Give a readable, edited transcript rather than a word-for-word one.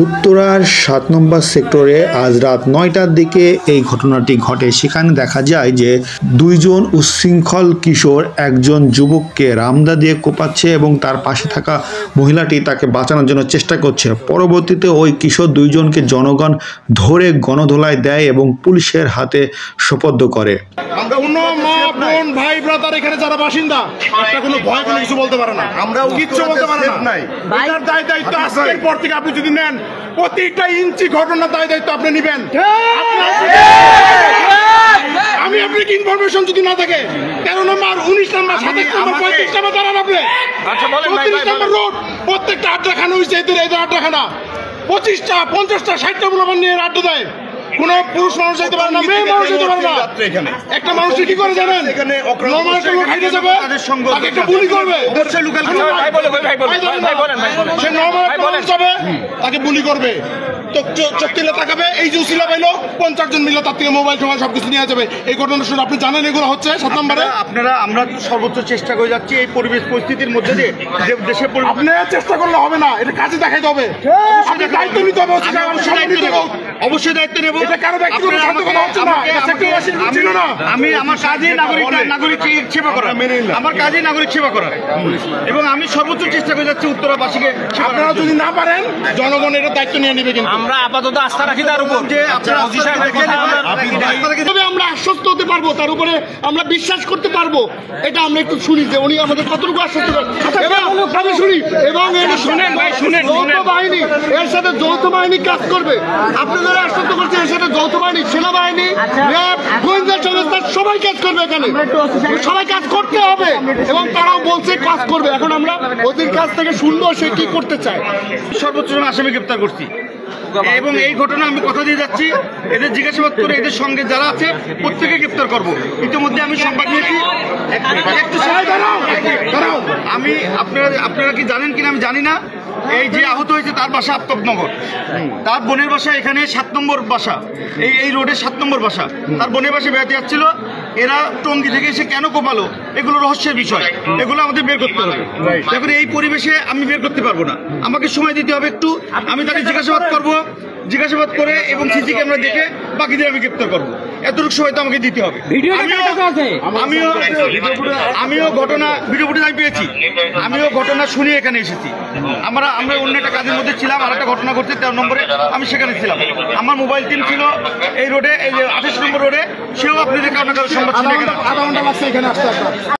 উত্তরার ৭ নম্বর সেক্টরে আজ রাত ৯টার দিকে এই ঘটনাটি ঘটে। সেখানে দেখা যায় যে দুইজন উচ্ছৃঙ্খল কিশোর একজন যুবককে রামদা দিয়ে কোপাচ্ছে এবং তার পাশে থাকা মহিলাটি তাকে বাঁচানোর জন্য চেষ্টা করছে। পরবর্তীতে ওই কিশোর দুইজনকে জনগণ ধরে গণধোলায় দেয় এবং পুলিশের হাতে সোপর্দ করে। ভাই ব্রাদার এখানে যারা বাসিন্দা আপনারা কোনো ভয় কোনো কিছু বলতে পারে না, আমরাও কিচ্ছু বলতে পারে না। এটার দায় দায়িত্ব আজকের পর থেকে আপনি যদি নেন, প্রতিটা ইঞ্চি ঘটনার দায় দায়িত্ব আপনি নেবেন। আমি আপনাকে ইনফরমেশন যদি না থাকে 13 নম্বর 19 নম্বর 27 নম্বর 35 নম্বর দাঁড়ান আপনি। 35 নম্বর রোড প্রত্যেকটা আড্ডাখানা হয়েছে, এদের আড্ডাখানা 25টা 50টা 60টা মুলাবান নিয়ে আড্ডা দেয়। কোন পুরুষ মানুষ যেতে পারে না, মেয়ে মানুষ যেতে পারে না। একটা মানুষ কি করে জানেন, নরমাল একটা লোক হাইটে যাবে তাকে একটা বুলি করবে, সে নরমাল একটা মানুষ যাবে তাকে বুলি করবে, চোখ তুলে তাকাবে, এই যে উসিলা পাইলো 50 জন মিলে তার থেকে মোবাইল টোবাইল সবকিছু নিয়ে যাবে। এই ঘটনা শুনে আপনি জানেন এগুলো হচ্ছে 7 নম্বরে। আমরা সর্বোচ্চ চেষ্টা করে যাচ্ছি এই পরিবেশ পরিস্থিতির মধ্যে দিয়ে যে দেশে আপনি চেষ্টা করলে হবে না, এটা কাজে দেখাইতে হবে, দায়িত্ব নিতে হবে, অবশ্যই দায়িত্ব নেব। এটা কারো ব্যক্তিগত স্বার্থ কথা হচ্ছে না, ছিল না। আমি আমার কাজে নাগরিক সেবা করা, আমার কাজে নাগরিক সেবা করা, এবং আমি সর্বোচ্চ চেষ্টা করে যাচ্ছি উত্তরাবাসীকে। আপনারা যদি না পারেন জনগণ এটা দায়িত্ব নিয়ে নেবে, কিন্তু আমরা আপাতত আস্থা রাখি তার উপর যে আমরা আশ্বস্ত হতে পারবো, তার উপরে আমরা বিশ্বাস করতে পারবো। এটা আমরা একটু শুনি যে উনি আমাদের কতটুকু আশ্বস্ত করেন শুনি। এবং যৌথ বাহিনী এর সাথে যৌথ বাহিনী কাজ করবে। আপনারা আশ্বস্ত করছেন এর সাথে যৌথ বাহিনী, সেনাবাহিনী, র্যাব, গোয়েন্দা সংস্থা সবাই কাজ করবে, এখানে সবাই কাজ করতে হবে এবং তারাও বলছে কাজ করবে। এখন আমরা ওদের কাছ থেকে শুনবো সে কি করতে চায়। সর্বোচ্চ আসামি গ্রেপ্তার করছি এবং এই ঘটনা আমি কথা দিয়ে যাচ্ছি, এদের জিজ্ঞাসাবাদ করে এদের সঙ্গে যারা আছে প্রত্যেকে গ্রেপ্তার করবো। ইতিমধ্যে আমি সংবাদ নিয়েছি, আমি আপনারা কি জানেন কিনা আমি জানি না, এই যে আহত হয়েছে তার বাসা আফতাবনগর, তার বোনের বাসা এখানে 7 নম্বর বাসা, এই রোডের 7 নম্বর বাসা। তার বোনের বাসা বেড়াতে যাচ্ছিল, এরা টঙ্গী থেকে এসে কেন কোপালো এগুলো রহস্যের বিষয়, এগুলো আমাদের বের করতে হবে। এখন এই পরিবেশে আমি বের করতে পারবো না, আমাকে সময় দিতে হবে একটু। আমি তাকে জিজ্ঞাসাবাদ করে এবং সিসি ক্যামেরা দেখে বাকিদের আমি গ্রেপ্তার করবো, এতটুকু সময় তো আমাকে দিতে হবে। আমিও ঘটনা ভিডিও ফুটেজ আমি পেয়েছি, আমিও ঘটনা শুনে এখানে এসেছি। আমরা অন্য একটা কাজের মধ্যে ছিলাম, আর একটা ঘটনা ঘটছে 13 নম্বরে, আমি সেখানে ছিলাম। আমার মোবাইল টিম ছিল এই রোডে, এই যে 28 নম্বর রোডে, সেও আপনি দেখে আপনার সংবাদ শুনে আধা ঘন্টা লাগছে এখানে আসতে।